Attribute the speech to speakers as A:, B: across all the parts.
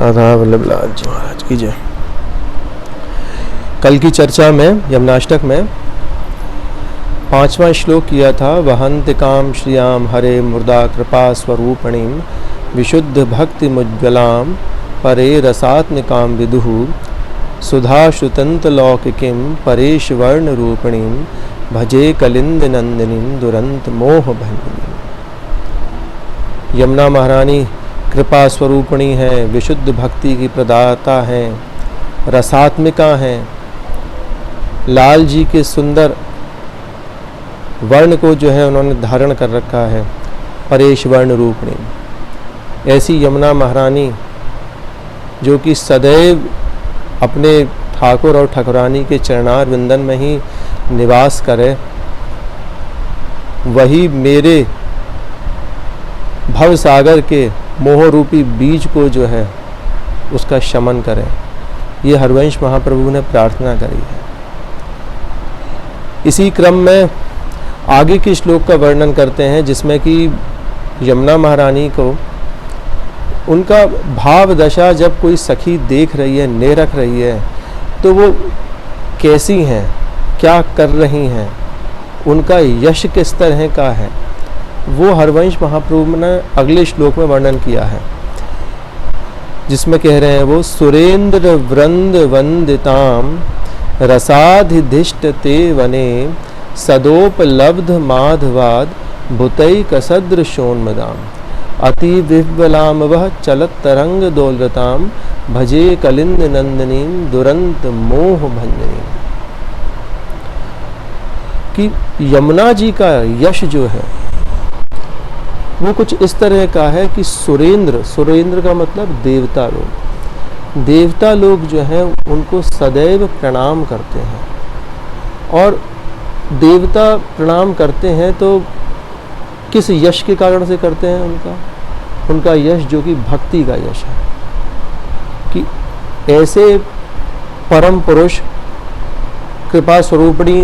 A: राधा वल्लभ लाल जी महाराज की जय। कल की चर्चा में यमुनाष्टक में 5वां श्लोक किया था। वहंतिकाम श्रियाम हरे मुर्दा कृपा स्वरूपणीम विशुद्ध भक्ति मुज्ज्वलाम परे रसात्मिकाम विदुः सुधा श्रुतंत लौकिकीम परेश वर्ण रूपिणीम भजे कलिंद नंदिनीम दुरंत मोह भंगिनीम। यमुना महारानी कृपा स्वरूपणी हैं, विशुद्ध भक्ति की प्रदाता हैं, रसात्मिका हैं। लाल जी के सुंदर वर्ण को जो है उन्होंने धारण कर रखा है, परेश वर्ण रूपणी। ऐसी यमुना महारानी जो कि सदैव अपने ठाकुर और ठाकुरानी के चरणार विंदन में ही निवास करे, वही मेरे भव सागर के मोह रूपी बीज को जो है उसका शमन करें। ये हरवंश महाप्रभु ने प्रार्थना करी है। इसी क्रम में आगे के श्लोक का वर्णन करते हैं, जिसमें कि यमुना महारानी को उनका भाव दशा जब कोई सखी देख रही है, निरख रही है, तो वो कैसी हैं, क्या कर रही हैं, उनका यश किस तरह का है, वो हरवंश महाप्रभु ने अगले श्लोक में वर्णन किया है, जिसमें कह रहे हैं वो सुरेंद्र वृंद वंदिताम रसाधिधिष्ट ते वने सदोपलब्ध माधवाद भुतई कसदृशोन्मदाम अति विह्वलाम वह चलत तरंग दोलताम भजे कलिंद नंदिनीम दुरंत मोह भंजनी। कि यमुना जी का यश जो है वो कुछ इस तरह का है कि सुरेंद्र, सुरेंद्र का मतलब देवता लोग, देवता लोग जो हैं उनको सदैव प्रणाम करते हैं। और देवता प्रणाम करते हैं तो किस यश के कारण से करते हैं? उनका यश जो कि भक्ति का यश है, कि ऐसे परम पुरुष कृपा स्वरूपणी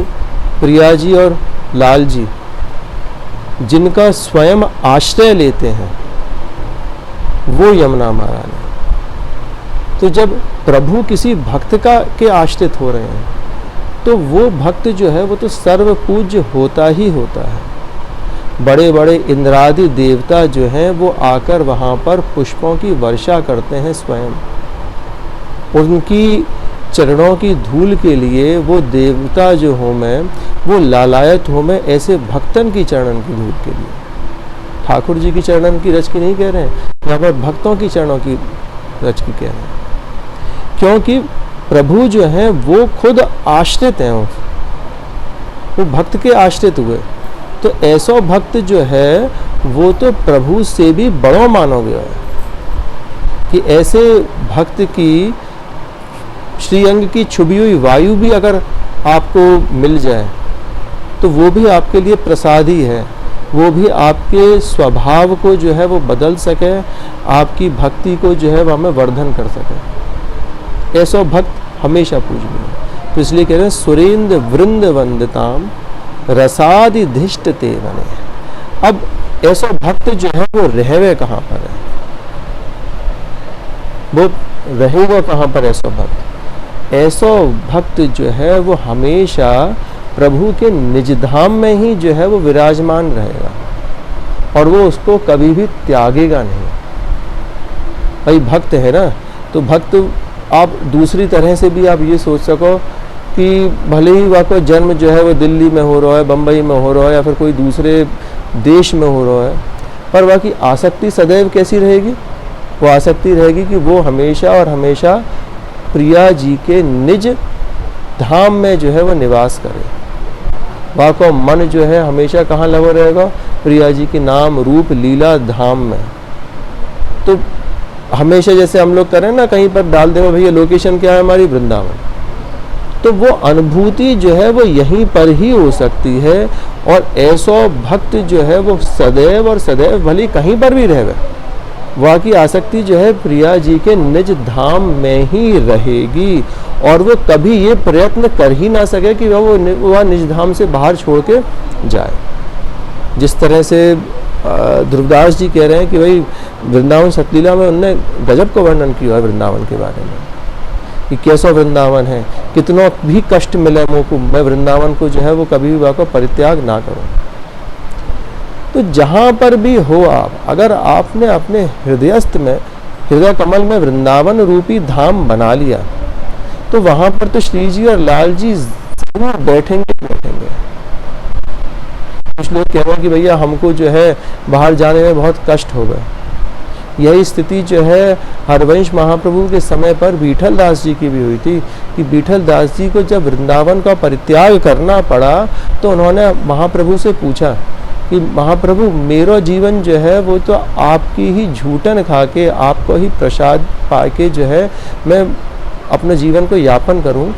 A: प्रिया जी और लाल जी जिनका स्वयं आश्रय लेते हैं, वो यमुना महारानी। तो जब प्रभु किसी भक्त के आश्रित हो रहे हैं तो वो भक्त जो है वो तो सर्व पूज्य होता ही होता है। बड़े बड़े इंद्रादि देवता जो हैं वो आकर वहाँ पर पुष्पों की वर्षा करते हैं, स्वयं उनकी चरणों की धूल के लिए वो देवता जो हो मैं वो लालायत हो मैं ऐसे भक्तन की चरणन की धूल के लिए। ठाकुर जी की चरणन की रच की नहीं कह रहे हैं, यहाँ पर भक्तों की चरणों की रच की कह रहे हैं, क्योंकि प्रभु जो हैं वो खुद आश्रित हैं, वो भक्त के आश्रित हुए। तो ऐसा भक्त जो है वो तो प्रभु से भी बड़ो मानो गया है कि ऐसे भक्त की श्रीअंग की छुपी हुई वायु भी अगर आपको मिल जाए तो वो भी आपके लिए प्रसाद ही है, वो भी आपके स्वभाव को जो है वो बदल सके, आपकी भक्ति को जो है वह में वर्धन कर सके। ऐसा भक्त हमेशा पूजनीय है। तो इसलिए कह रहे हैं सुरेंद्र वृंद वंदिताम रसाधिधिष्ट ते वने। अब ऐसा भक्त जो है वो रहवे कहाँ पर है, वो रहेगा कहाँ पर? ऐसा भक्त, ऐसा भक्त जो है वो हमेशा प्रभु के निज धाम में ही जो है वो विराजमान रहेगा और वो उसको कभी भी त्यागेगा नहीं। भाई भक्त है ना, तो भक्त आप दूसरी तरह से भी आप ये सोच सको कि भले ही वह का जन्म जो है वो दिल्ली में हो रहा है, बम्बई में हो रहा है या फिर कोई दूसरे देश में हो रहा है, पर वह की आसक्ति सदैव कैसी रहेगी? वो आसक्ति रहेगी कि वो हमेशा और हमेशा प्रिया जी के निज धाम में जो है वो निवास करे। वहाँ का मन जो है हमेशा कहाँ लगा रहेगा? प्रिया जी के नाम रूप लीला धाम में। तो हमेशा जैसे हम लोग करें ना, कहीं पर डाल देंगे भैया लोकेशन क्या है हमारी, वृंदावन, तो वो अनुभूति जो है वो यहीं पर ही हो सकती है। और ऐसा भक्त जो है वो सदैव और सदैव भले कहीं पर भी रहे, वहाँ की आसक्ति जो है प्रिया जी के निज धाम में ही रहेगी और वो कभी ये प्रयत्न कर ही ना सके कि वह निज धाम से बाहर छोड़ के जाए। जिस तरह से ध्रुवदास जी कह रहे हैं कि भाई वृंदावन सतलीला में उनने गजब का वर्णन किया है वृंदावन के बारे में कि कैसा वृंदावन है, कितना भी कष्ट मिले मुझको, मैं वृंदावन को जो है वो कभी भी वाको परित्याग ना करूं। तो जहां पर भी हो आप, अगर आपने अपने हृदयस्थ में, हृदय कमल में वृंदावन रूपी धाम बना लिया, तो वहां पर तो श्री जी और लाल जी जरूर बैठेंगे। कुछ लोग कह रहे हैं कि भैया हमको जो है बाहर जाने में बहुत कष्ट हो गए। यही स्थिति जो है हरवंश महाप्रभु के समय पर बीठल दास जी की भी हुई थी कि बीठल दास जी को जब वृंदावन का परित्याग करना पड़ा तो उन्होंने महाप्रभु से पूछा कि महाप्रभु मेरा जीवन जो है वो तो आपकी ही झूठन खा के, आपको ही प्रसाद पाके जो है मैं अपने जीवन को यापन करूं।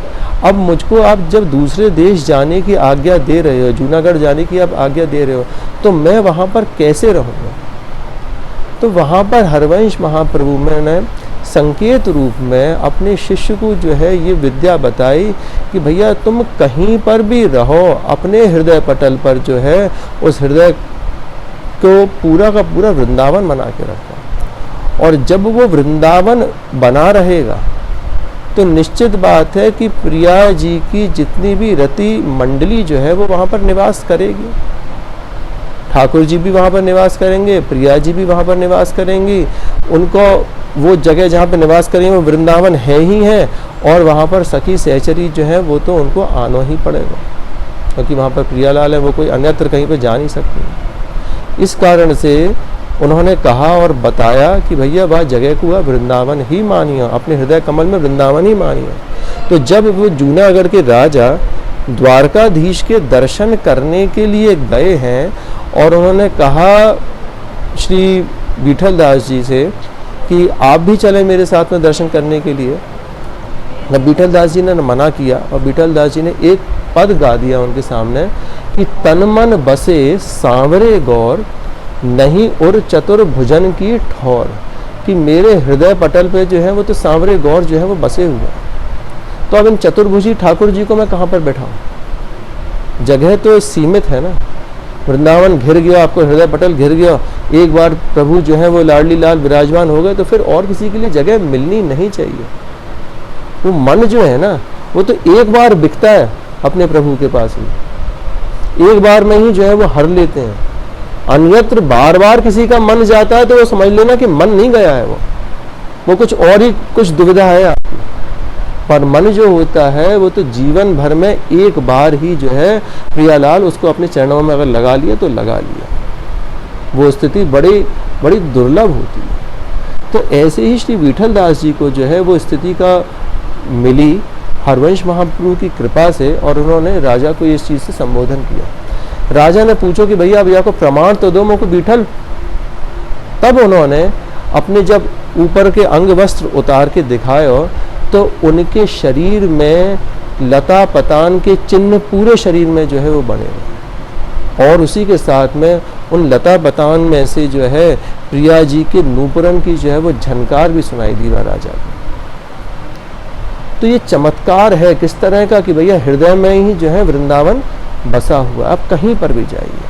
A: अब मुझको आप जब दूसरे देश जाने की आज्ञा दे रहे हो, जूनागढ़ जाने की आप आज्ञा दे रहे हो, तो मैं वहाँ पर कैसे रहूँगा। तो वहाँ पर हरवंश महाप्रभु ने संकेत रूप में अपने शिष्य को जो है ये विद्या बताई कि भैया तुम कहीं पर भी रहो, अपने हृदय पटल पर जो है उस हृदय को पूरा का पूरा वृंदावन बना के रखो। और जब वो वृंदावन बना रहेगा तो निश्चित बात है कि प्रिया जी की जितनी भी रति मंडली जो है वो वहाँ पर निवास करेगी। ठाकुर जी भी वहाँ पर निवास करेंगे, प्रिया जी भी वहाँ पर निवास करेंगी। उनको वो जगह जहाँ पर निवास करेंगे वो वृंदावन है ही है, और वहाँ पर सखी सहचरी जो है वो तो उनको आना ही पड़ेगा, क्योंकि वहाँ पर प्रियालाल है, वो कोई अन्यत्र कहीं पर जा नहीं सकती। इस कारण से उन्होंने कहा और बताया कि भैया वह जगह को वह वृंदावन ही मानिए, अपने हृदय कमल में वृंदावन ही मानिए। तो जब वो जूनागढ़ के राजा द्वारकाधीश के दर्शन करने के लिए गए हैं और उन्होंने कहा श्री बीठल दास जी से कि आप भी चले मेरे साथ में दर्शन करने के लिए, जब बीठल दास जी ने मना किया और बीठल दास जी ने एक पद गा दिया उनके सामने कि तन मन बसे सांवरे गौर, नहीं उर चतुर भुजन की ठौर, कि मेरे हृदय पटल पे जो है वो तो सांवरे गौर जो है वो बसे हुए हैं। तो अब इन चतुर्भुजी ठाकुर जी को मैं कहाँ पर बैठाऊं? जगह तो सीमित है ना। वृंदावन घिर गया, आपको हृदय पटल घिर गया, एक बार प्रभु जो है वो लाडली लाल विराजमान हो गए तो फिर और किसी के लिए जगह मिलनी नहीं चाहिए। वो मन जो है ना वो तो एक बार बिकता है अपने प्रभु के पास ही, एक बार में ही जो है वो हर लेते हैं। अन्यत्र बार बार किसी का मन जाता है तो वो समझ लेना कि मन नहीं गया है, वो कुछ और ही कुछ दुविधा है आपकी। पर मन जो होता है वो तो जीवन भर में एक बार ही जो है प्रियालाल उसको अपने चरणों में अगर लगा लिया तो लगा लिया, वो स्थिति बड़ी बड़ी दुर्लभ होती है। तो ऐसे ही श्री बीठल दास जी को जो है वो स्थिति का मिली हरवंश महाप्रभु की कृपा से, और उन्होंने राजा को इस चीज़ से संबोधन किया। राजा ने पूछो कि भैया भैया को प्रमाण तो दो मुझको बीठल। तब उन्होंने अपने जब ऊपर के अंग वस्त्र उतार के दिखाए तो उनके शरीर में लता पतान के चिन्ह पूरे शरीर में जो है वो बने हुए, और उसी के साथ में उन लता पतान में से जो है प्रिया जी के नूपुरन की जो है वो झनकार भी सुनाई दी राजा को। तो ये चमत्कार है किस तरह का कि भैया हृदय में ही जो है वृंदावन बसा हुआ, आप कहीं पर भी जाइए।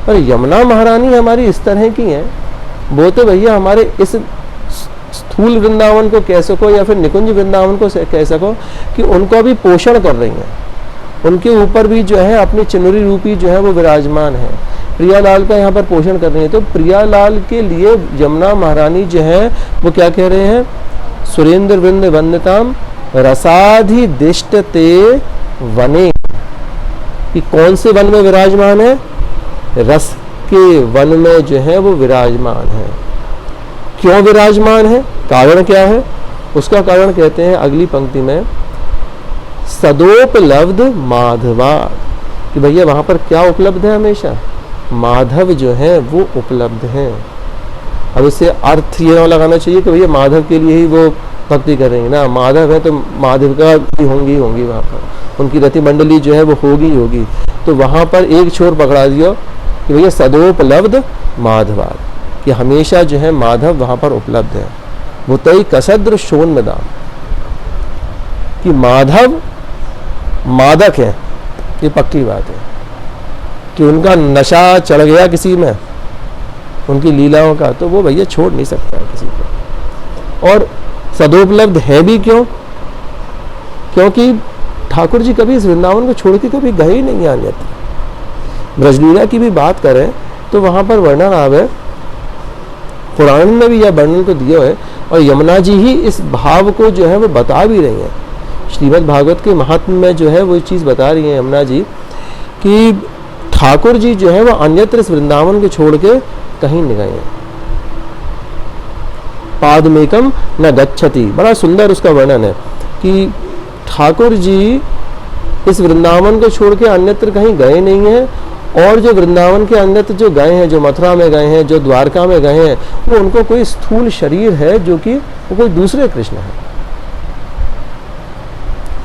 A: पर यमुना महारानी हमारी इस तरह की हैं, वो तो भैया हमारे इस स्थूल वृंदावन को कह सको या फिर निकुंज वृंदावन को कह सको कि उनको भी पोषण कर रही हैं, उनके ऊपर भी जो है अपनी चिन्नुरी रूपी जो है वो विराजमान है, प्रियालाल का यहाँ पर पोषण कर रही है। तो प्रियालाल के लिए यमुना महारानी जो है वो क्या कह रहे हैं, सुरेंद्र वृंद वंदताम रसाधि दिष्टते वने, कि कौन से वन में विराजमान है, रस के वन में जो है वो विराजमान है। क्यों विराजमान है, कारण क्या है, उसका कारण कहते हैं अगली पंक्ति में सदोपलब्ध माधवाद, कि भैया वहां पर क्या उपलब्ध है, हमेशा माधव जो है वो उपलब्ध हैं। अब इससे अर्थ ये ना लगाना चाहिए कि भैया माधव के लिए ही वो भक्ति कर रही है ना, माधव है तो माधव का भी होंगी वहाँ पर, उनकी रति मंडली जो है वो होगी। तो वहाँ पर एक छोर पकड़ा दिया कि भैया सदोपलब्ध माधवाद, कि हमेशा जो है माधव वहाँ पर उपलब्ध है। वो तई कसद्र शोन्मदाम, कि माधव मादक है, ये पक्की बात है। कि उनका नशा चढ़ गया किसी में उनकी लीलाओं का, तो वो भैया छोड़ नहीं सकता है किसी को। और सदोपलब्ध है भी क्यों? क्योंकि ठाकुर जी कभी इस वृंदावन को छोड़ के कभी गए ही नहीं अन्यत्र। ब्रजलीला की भी बात करें तो वहां पर वर्णन आवे, पुराण में भी यह वर्णन को दिया है, और यमुना जी ही इस भाव को जो है वो बता भी रही हैं। श्रीमद् भागवत के महात्म्य में जो है वो चीज़ बता रही है यमुना जी कि ठाकुर जी जो है वो अन्यत्र इस वृंदावन को छोड़ के कहीं नहीं गए हैं। पादमेकम न गच्छति, बड़ा सुंदर उसका वर्णन है कि ठाकुर जी इस वृंदावन को छोड़ के अन्यत्र कहीं गए नहीं हैं, और जो वृंदावन के अन्यत्र जो गए हैं, जो मथुरा में गए हैं, जो द्वारका में गए हैं, वो उनको कोई स्थूल शरीर है जो कि वो कोई दूसरे कृष्ण है।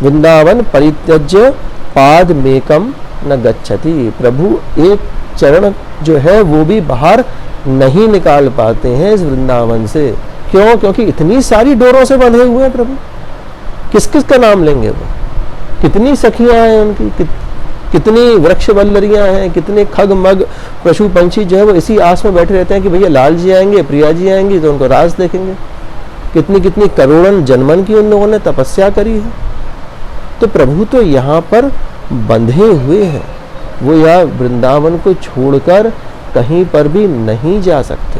A: वृंदावन परित्यज्य पादमेकम न गच्छति, प्रभु एक चरण जो है वो भी बाहर नहीं निकाल पाते हैं इस वृंदावन से। क्यों? क्योंकि इतनी सारी डोरों से बंधे हुए हैं प्रभु, किस किस का नाम लेंगे वो? कितनी सखियां हैं उनकी, कितनी वृक्ष वल्लरियां हैं, कितने खग मग पशु पंछी जो है वो इसी आस में बैठे रहते हैं कि भैया लाल जी आएंगे, प्रिया जी आएंगी तो उनको रास देखेंगे। कितनी कितनी करोड़न जन्मन की उन लोगों ने तपस्या करी है। तो प्रभु तो यहाँ पर बंधे हुए हैं, वो यह वृंदावन को छोड़कर कहीं पर भी नहीं जा सकते।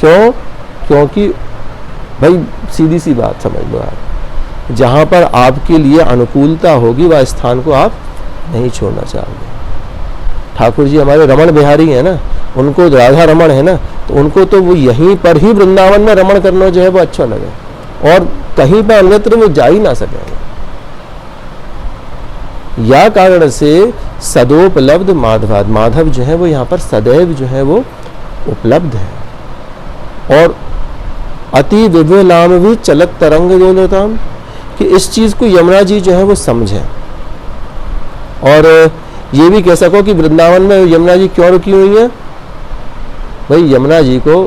A: क्यों? क्योंकि भाई सीधी सी बात समझ लो आप, जहां पर आपके लिए अनुकूलता होगी वह स्थान को आप नहीं छोड़ना चाहोगे। ठाकुर जी हमारे रमण बिहारी हैं ना, उनको राधा रमण है ना, तो उनको तो वो यहीं पर ही वृंदावन में रमण करना जो है वो अच्छा लगे, और कहीं पर अन्यत्र वो जा ही ना सकेंगे। या कारण से सदोपलब्ध माधवाद, माधव जो है वो यहाँ पर सदैव जो है वो उपलब्ध है। और अति विभुलाम भी चलत तरंग दोलताम, कि इस चीज को यमुना जी जो है वो समझे, और ये भी कह सको कि वृंदावन में यमुना जी क्यों रुकी हुई है। भाई यमुना जी को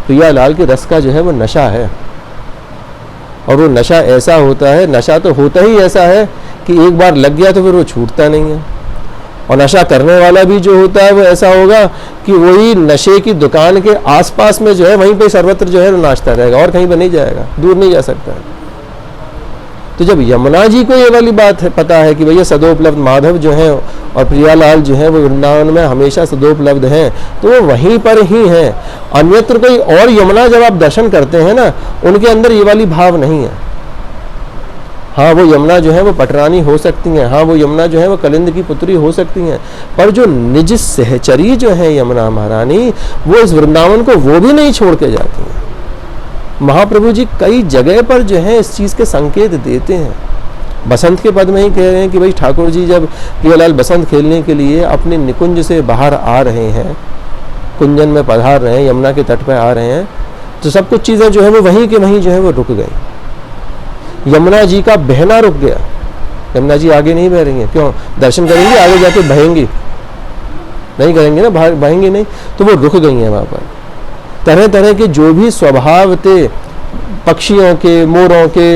A: प्रियालाल के रस का जो है वो नशा है, और वो नशा ऐसा होता है, नशा तो होता ही ऐसा है कि एक बार लग गया तो फिर वो छूटता नहीं है। और नशा करने वाला भी जो होता है वो ऐसा होगा कि वही नशे की दुकान के आसपास में जो है वहीं पे सर्वत्र जो है वो नाचता रहेगा, और कहीं पर नहीं जाएगा, दूर नहीं जा सकता है। तो जब यमुना जी को ये वाली बात है, पता है कि भैया सदोपलब्ध माधव जो है और प्रियालाल जो है वो वृंदावन में हमेशा सदोपलब्ध हैं, तो वो वहीं पर ही हैं। अन्यत्र कोई और यमुना जब आप दर्शन करते हैं ना, उनके अंदर ये वाली भाव नहीं है। हाँ, वो यमुना जो है वो पटरानी हो सकती हैं, हाँ वो यमुना जो है वो कलिंद की पुत्री हो सकती हैं, पर जो निज सहचरी जो है यमुना महारानी, वो इस वृंदावन को वो भी नहीं छोड़ के जाती हैं। महाप्रभु जी कई जगह पर जो है इस चीज के संकेत देते हैं। बसंत के पद में ही कह रहे हैं कि भाई ठाकुर जी जब प्रियालाल बसंत खेलने के लिए अपने निकुंज से बाहर आ रहे हैं, कुंजन में पधार रहे हैं, यमुना के तट पर आ रहे हैं, तो सब कुछ चीजें जो है वो वहीं के वहीं जो है वो रुक गई। यमुना जी का बहना रुक गया, यमुना जी आगे नहीं बह रही हैं। क्यों? दर्शन करेंगे, आगे जाके बहेंगी नहीं, करेंगे ना, बहेंगी नहीं, तो वो रुक गई हैं वहां पर। तरह तरह के जो भी स्वभाव थे पक्षियों के, मोरों के,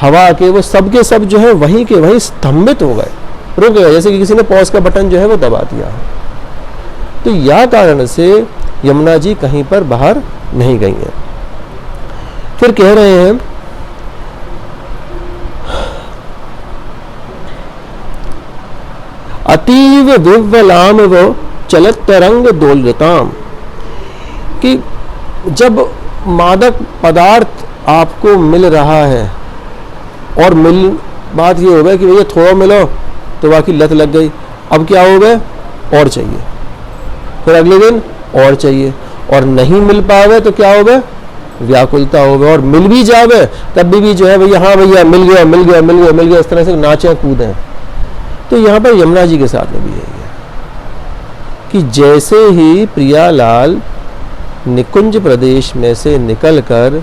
A: हवा के, वो सब के सब जो है वहीं के वहीं स्तंभित हो गए, रुक गए, जैसे कि किसी ने पॉज का बटन जो है वो दबा दिया। तो यह कारण से यमुना जी कहीं पर बाहर नहीं गई हैं। फिर कह रहे हैं अतीव विव्वलाम वो चलत तरंग दोलताम, कि जब मादक पदार्थ आपको मिल रहा है, और बात ये हो गई कि भैया थोड़ा मिलो तो बाकी लत लग गई, अब क्या हो गए और चाहिए, फिर अगले दिन और चाहिए, और नहीं मिल पावे तो क्या हो गए, व्याकुलता हो गए, और मिल भी जावे तब भी जो है भैया हाँ भैया मिल गया मिल गया मिल गया मिल गया, इस तरह से नाचे कूदें। तो यहाँ पर यमुना जी के साथ में भी यही है कि जैसे ही प्रियालाल निकुंज प्रदेश में से निकलकर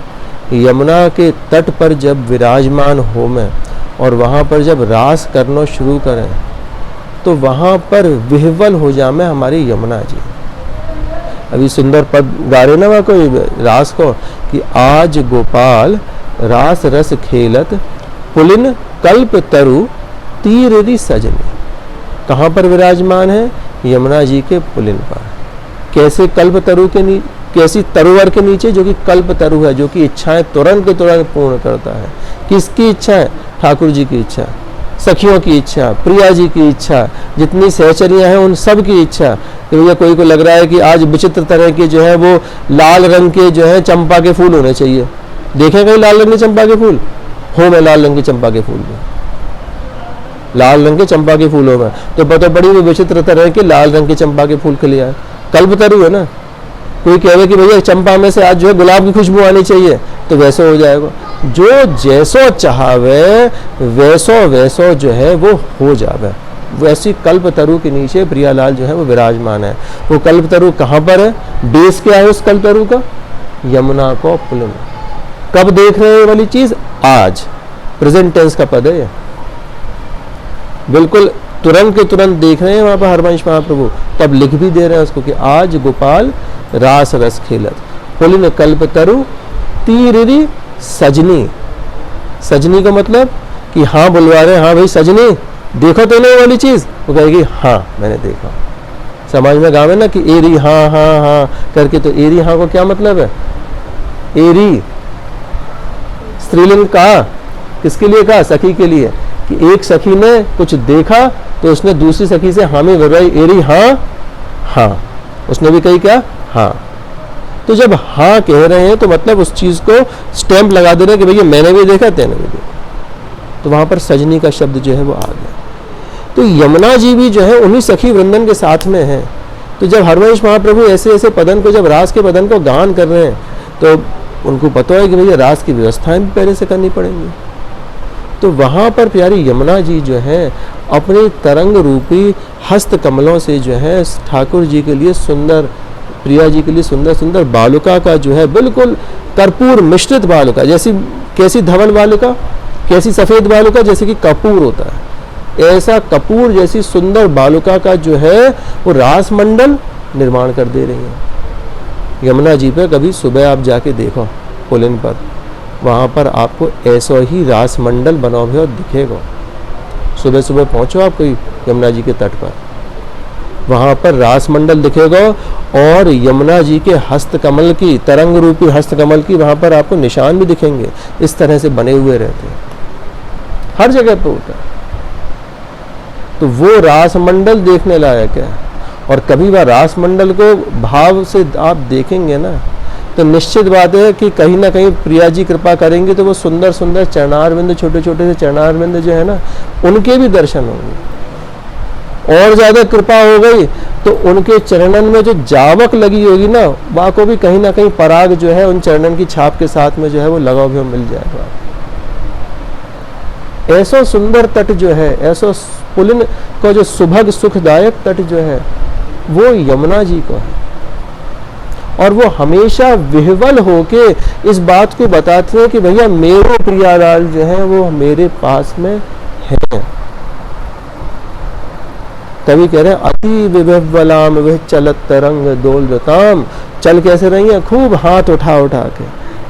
A: यमुना के तट पर जब विराजमान हो में, और वहाँ पर जब रास करना शुरू करें, तो वहाँ पर विह्वल हो जामे हमारी यमुना जी। अभी सुंदर पद गा रहे ना वहाँ कोई रास को कि आज गोपाल रास रस खेलत पुलिन कल्प तरु तीर री सजनी। कहाँ पर विराजमान है? यमुना जी के पुलिन पर। कैसे? कल्प तरु के कैसी तरुवर के नीचे, जो कि कल्प तरु है, जो कि इच्छाएं तुरंत के तुरंत पूर्ण करता है। किसकी इच्छाएं? ठाकुर जी की इच्छा, सखियों की इच्छा, प्रिया जी की इच्छा, जितनी सहचरियां हैं उन सब की इच्छा। तो भैया कोई को लग रहा है कि आज विचित्र तरह के जो है वो लाल रंग के जो है चंपा के फूल होने चाहिए। देखें कहीं लाल रंग के चंपा के फूल? हो में लाल रंग के चंपा के फूल में, लाल रंग के चंपा के फूलों में तो पता पड़ी वो विचित्र तरह के लाल रंग के चंपा के फूल खिले आए। कल्पतरु है ना। कोई कहे कि भैया चंपा में से आज जो है गुलाब की खुशबू आनी चाहिए, तो वैसे हो जाएगा। जो जैसो चाहवे वैसो वैसो जो है वो हो जावे। वैसी कल्पतरु के नीचे प्रियालाल जो है वो विराजमान है। वो कल्पतरु कहाँ पर है? बेस क्या है उस कल्पतरु का? यमुना को पुलिन। कब देख रहे हैं ये वाली चीज? आज। प्रेजेंट टेंस का पद है ये, बिल्कुल तुरंत के तुरंत देख रहे हैं वहां पर हरवंश महाप्रभु, तब लिख भी दे रहे हैं उसको कि आज गोपाल रास रस खेलत पुलिन कल्पतरु तीरिरी सजनी। सजनी का मतलब कि हाँ बुलवा रहे हैं, हाँ भाई सजनी देखो तो नहीं वाली चीज? वो कहेगी हाँ मैंने देखा। समाज में गाँव है ना कि एरी हाँ हाँ हाँ करके, तो एरी हाँ को क्या मतलब है? एरी स्त्रीलिंग कहा, किसके लिए कहा? सखी के लिए। कि एक सखी ने कुछ देखा तो उसने दूसरी सखी से हामी भरवाई, एरी हाँ हाँ, उसने भी कही क्या? हाँ। तो जब हाँ कह रहे हैं तो मतलब उस चीज को स्टैंप लगा दे रहे हैं कि भैया मैंने भी देखा तेने भी देखा। तो वहां पर सजनी का शब्द जो है वो आ गया। तो यमुना जी भी जो है उन्हीं सखी वृंदन के साथ में है। तो जब हरवंश महाप्रभु ऐसे ऐसे पदन को, जब रास के पदन को गान कर रहे हैं, तो उनको पता है कि भैया रास की व्यवस्थाएं भी पहले से करनी पड़ेंगी। तो वहाँ पर प्यारी यमुना जी जो है अपने तरंग रूपी हस्त कमलों से जो है ठाकुर जी के लिए सुंदर, प्रिया जी के लिए सुंदर सुंदर बालुका का जो है बिल्कुल कर्पूर मिश्रित बालुका, जैसी कैसी धवल बालुका, कैसी सफ़ेद बालुका, जैसे कि कपूर होता है, ऐसा कपूर जैसी सुंदर बालुका का जो है वो रास मंडल निर्माण कर दे रही है। यमुना जी पे कभी सुबह आप जाके देखो पुलिन पर, वहाँ पर आपको ऐसा ही रास मंडल बना हुआ दिखेगा। सुबह सुबह पहुँचो आप कोई यमुना जी के तट पर, वहाँ पर रास मंडल दिखेगा और यमुना जी के हस्तकमल की, तरंग रूपी हस्तकमल की वहाँ पर आपको निशान भी दिखेंगे। इस तरह से बने हुए रहते हैं, हर जगह पर होता है। तो वो रास मंडल देखने लायक है। और कभी वह रास मंडल को भाव से आप देखेंगे ना, तो निश्चित बात है कि कहीं ना कहीं प्रिया जी कृपा करेंगे तो वो सुंदर सुंदर चरणारविंद, छोटे छोटे से चरणारविंद जो है ना, उनके भी दर्शन होंगे। और ज़्यादा कृपा हो गई तो उनके चरणन में जो जावक लगी होगी ना, वहाँ को भी कहीं ना कहीं पराग जो है उन चरणन की छाप के साथ में जो है वो लगा हुआ मिल जाएगा। ऐसा सुंदर तट जो है, ऐसा पुलिन का जो सुभग सुखदायक तट जो है वो यमुना जी को है। और वो हमेशा विह्वल होके इस बात को बताते हैं कि भैया मेरे प्रियालाल जो है वो मेरे पास में है। तभी कह रहे हैं अति विभवलाम वह चलत तरंग दोलताम। चल कैसे रही है? खूब हाथ उठा उठा के,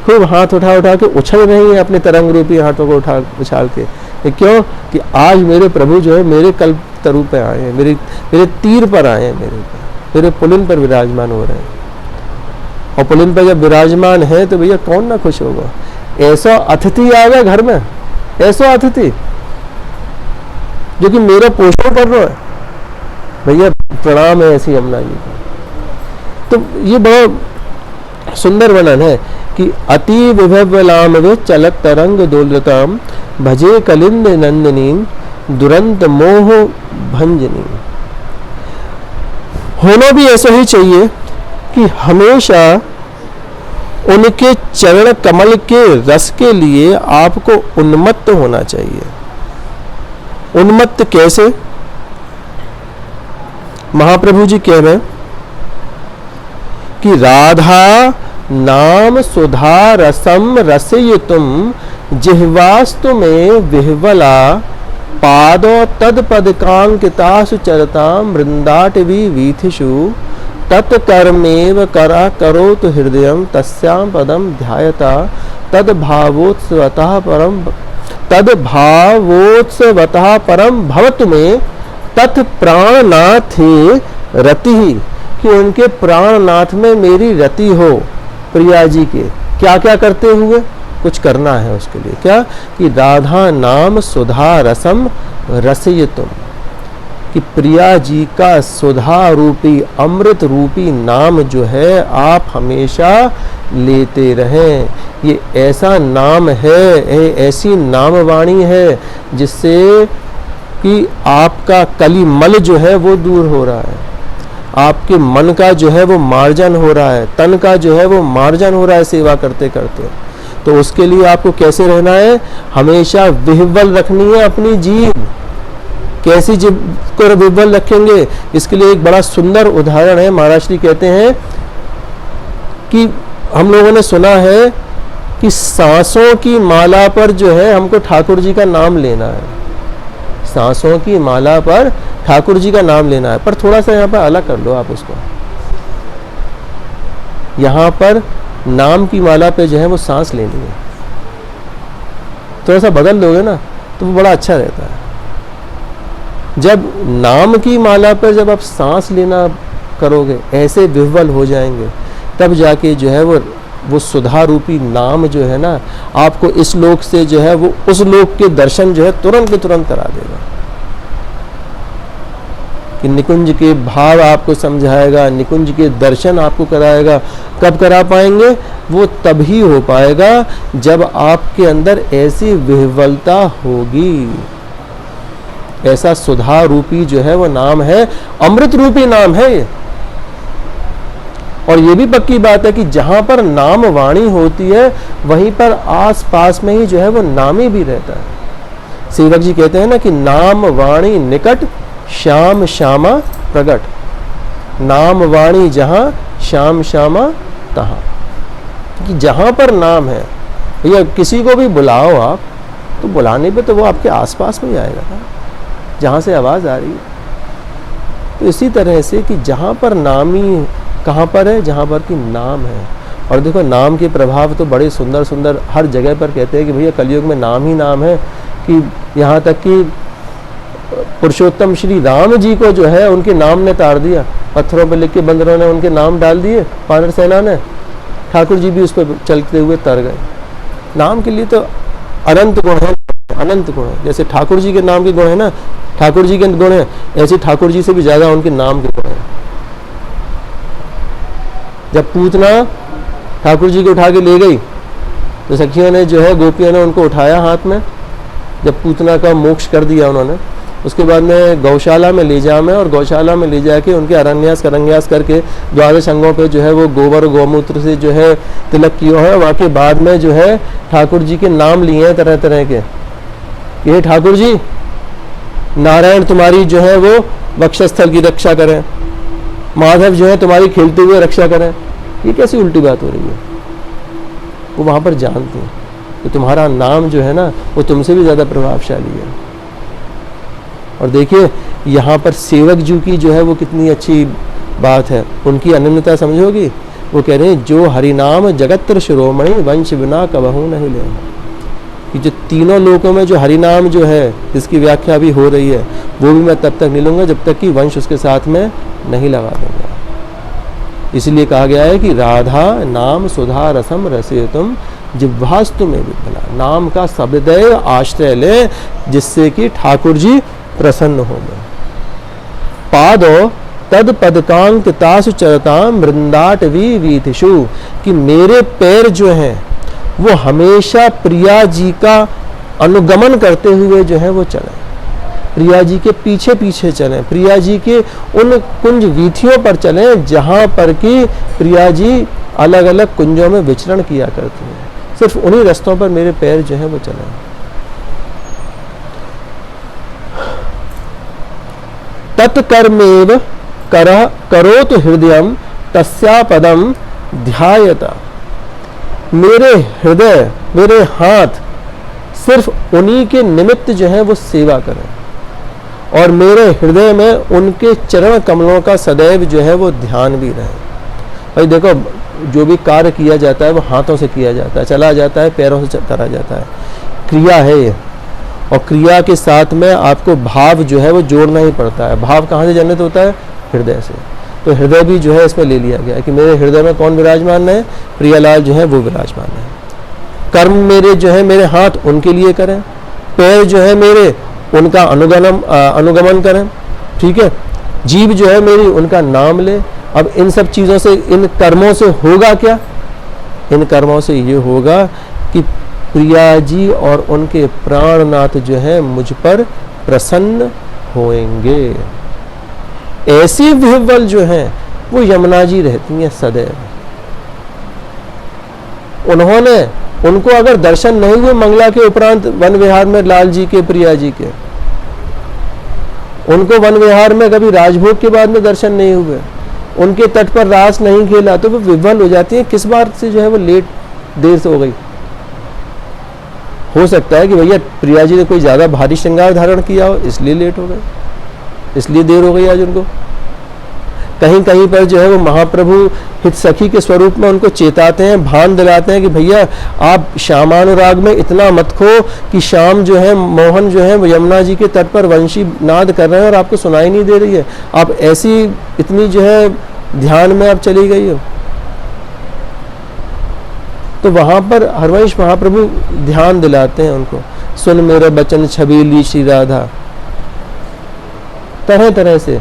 A: खूब हाथ उठा उठा के उछल रही है अपने तरंग रूपी हाथों को उछाल के। क्यों? कि आज मेरे प्रभु जो है मेरे कल्प तरु पे आए हैं, मेरे तीर पर आए हैं, मेरे पुलिन पर विराजमान हो रहे हैं। और पुलिन पर जब विराजमान है तो भैया कौन ना खुश होगा। ऐसा अतिथि आ गया घर में, ऐसा अतिथि जो कि मेरा पोषण कर रहा है, भैया प्रणाम है ऐसी यमुना जी को। तो ये बहुत सुंदर वर्णन है कि अति विभवलाम वे चलत तरंग दोलताम भजे कलिंद नंदिनी दुरंत मोह भंजनी। होना भी ऐसा ही चाहिए कि हमेशा उनके चरण कमल के रस के लिए आपको उन्मत्त होना चाहिए। उन्मत्त कैसे? महाप्रभु जी कह रहे हैं कि राधा नाम सुधा रसम रसयुतुम जिह्वास्तु में विह्वला पादो तत्पदकांकितासु चरताम वृंदाटवी वीथिषु तत्कर्मेव करा करोतु हृदयं तस्यां पदम ध्यायता तद्भावोत्सवतः परम भवतु में तत् प्राणनाथ रति ही, कि उनके प्राणनाथ में मेरी रति हो। प्रिया जी के क्या क्या करते हुए, कुछ करना है उसके लिए, क्या कि राधा नाम सुधा रसम रसय तुम, कि प्रिया जी का सुधा रूपी अमृत रूपी नाम जो है आप हमेशा लेते रहें। ये ऐसा नाम है, ऐसी नामवाणी है जिससे कि आपका कलिमल जो है वो दूर हो रहा है, आपके मन का जो है वो मार्जन हो रहा है, तन का जो है वो मार्जन हो रहा है सेवा करते करते। तो उसके लिए आपको कैसे रहना है, हमेशा विह्वल रखनी है अपनी जीभ। कैसी जीभ को विह्वल रखेंगे, इसके लिए एक बड़ा सुंदर उदाहरण है। महाराज श्री कहते हैं कि हम लोगों ने सुना है कि सांसों की माला पर जो है हमको ठाकुर जी का नाम लेना है, सांसों की माला पर ठाकुर जी का नाम लेना है। पर थोड़ा सा यहाँ पर अलग कर लो आप उसको, यहाँ पर नाम की माला पे जो है वो सांस लेनी है, थोड़ा सा बदल दोगे ना तो वो बड़ा अच्छा रहता है। जब नाम की माला पर जब आप सांस लेना करोगे, ऐसे विह्वल हो जाएंगे, तब जाके जो है वो सुधा रूपी नाम जो है ना आपको इस लोक से जो है वो उस लोक के दर्शन जो है तुरंत के तुरंत करा देगा। कि निकुंज के भाव आपको समझाएगा, निकुंज के दर्शन आपको कराएगा। कब करा पाएंगे, वो तभी हो पाएगा जब आपके अंदर ऐसी विह्वलता होगी। ऐसा सुधा रूपी जो है वो नाम है, अमृत रूपी नाम है ये। और ये भी पक्की बात है कि जहां पर नाम वाणी होती है वहीं पर आस पास में ही जो है वो नामी भी रहता है। सेवक जी कहते हैं ना कि नाम वाणी निकट श्याम श्यामा प्रगट, नाम वाणी जहां श्याम श्यामा तहां। कि जहां पर नाम है, भैया किसी को भी बुलाओ आप, तो बुलाने पे तो वो आपके आसपास में ही आएगा ना, जहां से आवाज आ रही है। तो इसी तरह से कि जहां पर नामी कहाँ पर है, जहाँ पर कि नाम है। और देखो नाम के प्रभाव तो बड़े सुंदर सुंदर हर जगह पर कहते हैं कि भैया कलयुग में नाम ही नाम है। कि यहाँ तक कि पुरुषोत्तम श्री राम जी को जो है उनके नाम ने तार दिया, पत्थरों पर लिख के बंदरों ने उनके नाम डाल दिए, वानर सेना ने, ठाकुर जी भी उस पर चलते हुए तर गए। नाम के लिए तो अनंत गुण है, अनंत गुण है। जैसे ठाकुर जी के नाम के गुण है ना, ठाकुर जी के गुण है, ऐसे ठाकुर जी से भी ज्यादा उनके नाम के गुण है। जब पूतना ठाकुर जी को उठा के ले गई तो सखियों ने जो है, गोपियों ने उनको उठाया हाथ में, जब पूतना का मोक्ष कर दिया उन्होंने, उसके बाद में गौशाला में ले जाए और गौशाला में ले जाके उनके अरण्यास करंग्यास करके द्वादश अंगों पे जो है वो गोबर गौमूत्र से जो है तिलक किया है। वहाँ के बाद में जो है ठाकुर जी के नाम लिए हैं तरह तरह के, ये ठाकुर जी नारायण तुम्हारी जो है वो वक्षस्थल की रक्षा करें, माधव जो है तुम्हारी खेलते हुए रक्षा करें। ये कैसी उल्टी बात हो रही है। वो वहां पर जानते हैं कि तुम्हारा नाम जो है ना वो तुमसे भी ज्यादा प्रभावशाली है। और देखिए यहाँ पर सेवक जी की जो है वो कितनी अच्छी बात है, उनकी अनन्यता समझोगी। वो कह रहे हैं जो हरिनाम जगत्र शिरोमणि वंश बिना कबहू नहीं ले, कि जो तीनों लोकों में जो हरिनाम जो है जिसकी व्याख्या भी हो रही है वो भी मैं तब तक नहीं लूंगा जब तक कि वंश उसके साथ में नहीं लगा दूंगा। इसलिए कहा गया है कि राधा नाम सुधा रसम रसे तुम जिह्वास्तु में विद्मला, नाम का सदैव आश्रय ले जिससे कि ठाकुर जी प्रसन्न हो गए। पादो तद पदकांक तासु चरताम वृंदाटवी वीथिषु, कि मेरे पैर जो हैं वो हमेशा प्रिया जी का अनुगमन करते हुए जो है वो चले, प्रिया जी के पीछे पीछे चलें, प्रिया जी के उन कुंज वीथियों पर चलें जहां पर कि प्रिया जी अलग अलग कुंजों में विचरण किया करती हैं। सिर्फ उन्हीं रास्तों पर मेरे पैर जो है वो चलें। तत्कर्मेव करोतु हृदयम तस्या पदम ध्यायता, मेरे हृदय मेरे हाथ सिर्फ उन्हीं के निमित्त जो है वो सेवा करें, और मेरे हृदय में उनके चरण कमलों का सदैव जो है वो ध्यान भी रहे। भाई देखो जो भी कार्य किया जाता है वो हाथों से किया जाता है, चला जाता है पैरों से करा जाता है, क्रिया है ये। और क्रिया के साथ में आपको भाव जो है वो जोड़ना ही पड़ता है। भाव कहाँ से जनित होता है? हृदय से। तो हृदय भी जो है इसमें ले लिया गया है कि मेरे हृदय में कौन विराजमान है? प्रियालाल जो है वो विराजमान है। कर्म मेरे जो है, मेरे हाथ उनके लिए करें, पैर जो है मेरे उनका अनुगमन करें, ठीक है। जीभ जो है मेरी उनका नाम ले। अब इन सब चीज़ों से, इन कर्मों से होगा क्या? इन कर्मों से ये होगा कि प्रिया जी और उनके प्राणनाथ जो है मुझ पर प्रसन्न होंगे। ऐसी विह्वल जो हैं वो यमुना जी रहती हैं सदैव। उनको अगर दर्शन नहीं हुए मंगला के उपरांत वन विहार में लाल जी के, प्रिया जी के, उनको वन विहार में कभी राजभोग के बाद में दर्शन नहीं हुए, उनके तट पर रास नहीं खेला, तो वो विह्वल हो जाती है। किस बात से जो है वो देर से हो गई? हो सकता है कि भैया प्रिया जी ने कोई ज्यादा भारी श्रृंगार धारण किया हो, इसलिए लेट हो गए, इसलिए देर हो गई आज उनको। कहीं कहीं पर जो है वो महाप्रभु हित सखी के स्वरूप में उनको चेताते हैं, भान दिलाते हैं कि भैया आप श्यामानुराग में इतना मत खो कि शाम जो है, मोहन जो है वो यमुना जी के तट पर वंशी नाद कर रहे हैं और आपको सुनाई नहीं दे रही है, आप ऐसी इतनी जो है ध्यान में आप चली गई हो। तो वहां पर हरवंश महाप्रभु ध्यान दिलाते हैं उनको, सुन मेरे बचन छबीली श्री राधा, तरह तरह से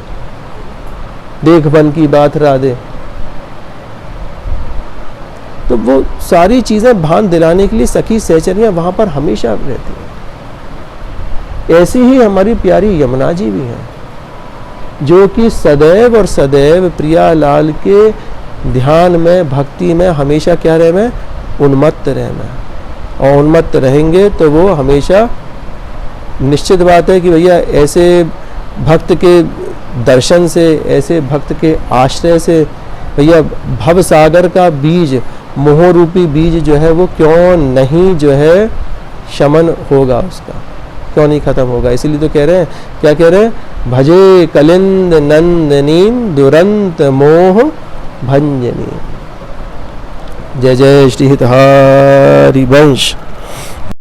A: देख बन की बात राधे। तो वो सारी चीजें भान दिलाने के लिए सखी सहचरियां वहां पर हमेशा रहती हैं। ऐसी ही हमारी प्यारी यमुना जी भी हैं, जो कि सदैव और सदैव प्रियालाल के ध्यान में, भक्ति में हमेशा क्या रहे? उन्मत्त रहना। और उन्मत्त रहेंगे तो वो हमेशा, निश्चित बात है कि भैया ऐसे भक्त के दर्शन से, ऐसे भक्त के आश्रय से भैया भव सागर का बीज, मोह रूपी बीज जो है वो क्यों नहीं जो है शमन होगा, उसका क्यों नहीं खत्म होगा। इसीलिए तो कह रहे हैं, क्या कह रहे हैं? भजे कलिंद नंदनीम दुरंत मोह भंजनी। जय जय श्री हितहारी वंश।